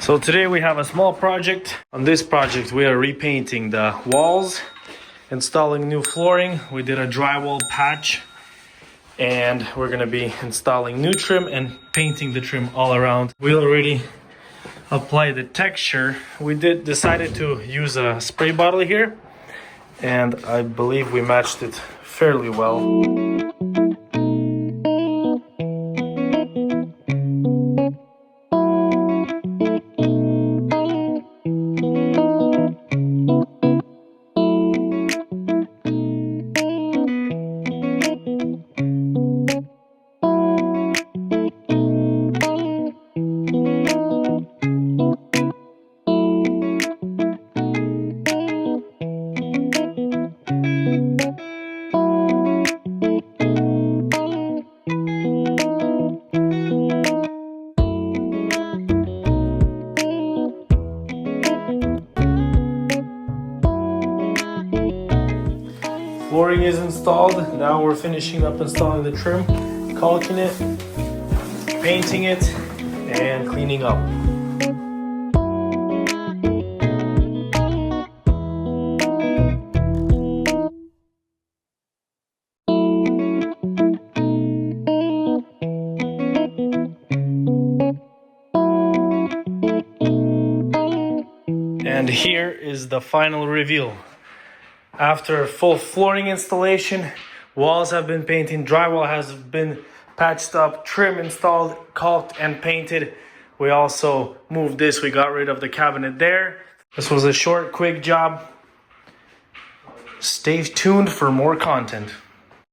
So today we have a small project. On this project we are repainting the walls, installing new flooring. We did a drywall patch and we're gonna be installing new trim and painting the trim all around. We already applied the texture. We decided to use a spray bottle here and I believe we matched it fairly well. Flooring is installed. Now we're finishing up installing the trim, caulking it, painting it, and cleaning up. And here is the final reveal. After full flooring installation, walls have been painted, drywall has been patched up, trim installed, caulked and painted. We also moved this, we got rid of the cabinet there. This was a short, quick job. Stay tuned for more content.